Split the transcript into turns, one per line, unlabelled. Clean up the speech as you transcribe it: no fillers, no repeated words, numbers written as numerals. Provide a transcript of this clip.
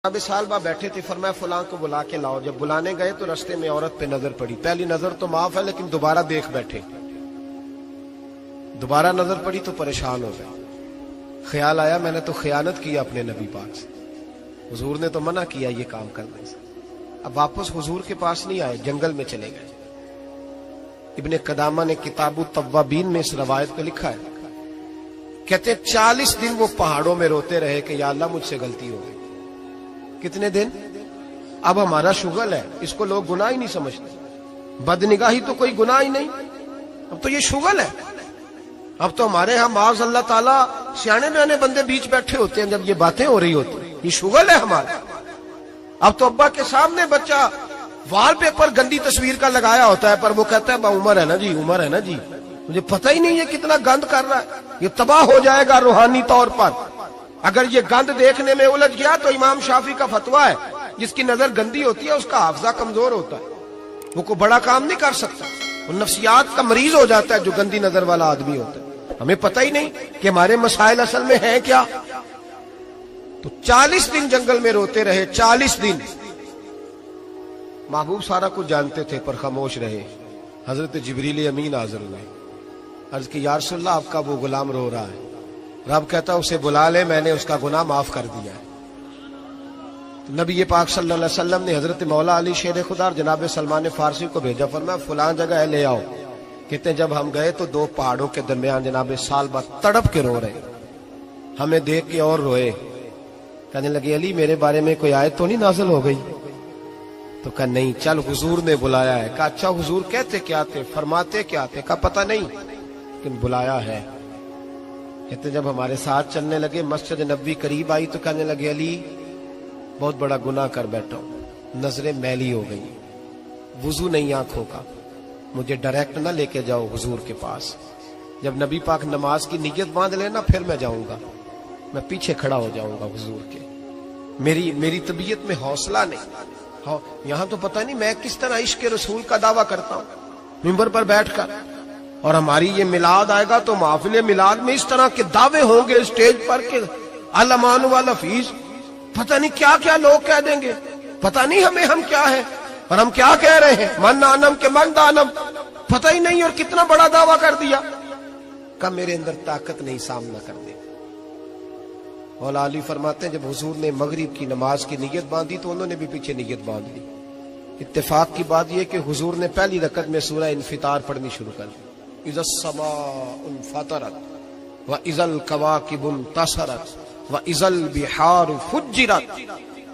अब साल बा बैठे थे, फरमाया फलां को बुला के लाओ। जब बुलाने गए तो रास्ते में औरत पे नजर पड़ी। पहली नजर तो माफ है, लेकिन दोबारा देख बैठे। दोबारा नजर पड़ी तो परेशान हो गए। ख्याल आया मैंने तो खयानत किया अपने नबी पाक से, हुजूर ने तो मना किया ये काम करने से। अब वापस हुजूर के पास नहीं आए, जंगल में चले गए। इब्ने कदामा ने किताबु तव्वाबीन में इस रवायत को लिखा है। कहते 40 दिन वो पहाड़ों में रोते रहे कि या अल्लाह मुझसे गलती हो गई। कितने दिन? अब हमारा शुगल है, इसको लोग गुनाह ही नहीं समझते। बदनिगाही तो कोई गुनाह ही नहीं, अब तो ये शुगल है। अब तो हमारे यहां माज़ अल्लाह ताला सियाने बयाने बंदे बीच बैठे होते हैं जब ये बातें हो रही होती, ये शुगल है हमारा। अब तो अब्बा के सामने बच्चा वॉलपेपर गंदी तस्वीर का लगाया होता है, पर वो कहता है उम्र है ना जी, उम्र है ना जी, मुझे पता ही नहीं है कितना गंद कर रहा है, ये तबाह हो जाएगा रूहानी तौर पर। अगर ये गंद देखने में उलझ गया तो इमाम शाफी का फतवा है, जिसकी नजर गंदी होती है उसका हाफजा कमजोर होता है, वो कोई बड़ा काम नहीं कर सकता, वो नफ्सियात का मरीज हो जाता है जो गंदी नजर वाला आदमी होता है। हमें पता ही नहीं कि हमारे मसाइल असल में है क्या। तो 40 दिन जंगल में रोते रहे, 40 दिन। महबूब सारा कुछ जानते थे पर खामोश रहे। हजरत जिब्रील अमीन हाजिर हुए, अर्ज की या रसूलल्लाह आपका वो गुलाम रो रहा है। रब कहता उसे बुला ले, मैंने उसका गुनाह माफ कर दिया है। तो नबी पाक सल्लल्लाहु अलैहि वसल्लम ने हजरत मौला अली शेर खुदा जनाब सलमान फारसी को भेजा, फरमाया फलां जगह है ले आओ। कहते जब हम गए तो दो पहाड़ों के दरमियान जनाब साल बाद तड़प के रो रहे, हमें देख के और रोए। कहने लगे अली मेरे बारे में कोई आयत तो नहीं नाज़िल हो गई? तो कहा नहीं, चल हुजूर ने बुलाया है। कहा अच्छा हुजूर कहते क्या थे, फरमाते क्या थे? कहा पता नहीं, लेकिन बुलाया है। कहते जब हमारे साथ चलने लगे, मस्जिद नबवी करीब आई तो कहने लगे अली बहुत बड़ा गुनाह कर बैठा हूं, नजरें मैली हो गई, वुजू नहीं आंखों का, मुझे डायरेक्ट ना लेके जाओ हुजूर के पास। जब नबी पाक नमाज की नियत बांध लेना फिर मैं जाऊंगा, मैं पीछे खड़ा हो जाऊंगा हुजूर के। मेरी तबीयत में हौसला नहीं। यहां तो पता नहीं मैं किस तरह इश्क रसूल का दावा करता हूं मिंबर पर बैठकर, और हमारी ये मिलाद आएगा तो महफिल मिलाद में इस तरह के दावे होंगे स्टेज पर के अलमान वाला फीस, पता नहीं क्या क्या लोग कह देंगे, पता नहीं हमें हम क्या है और हम क्या कह रहे हैं, मन आनम के मन दानम, पता ही नहीं, और कितना बड़ा दावा कर दिया। कब मेरे अंदर ताकत नहीं सामना कर दे। मौला अली फरमाते हैं जब हुजूर ने मगरिब की नमाज की नियत बांधी तो उन्होंने भी पीछे नियत बांध ली। इत्तेफाक की बात यह कि हुजूर ने पहली रकत में सूरह इन्फितार पढ़नी शुरू कर दी। इज़स समाउन फतरत व इज़ल कवाकिबुन तसरत व इज़ल बिहार फुज्जिरत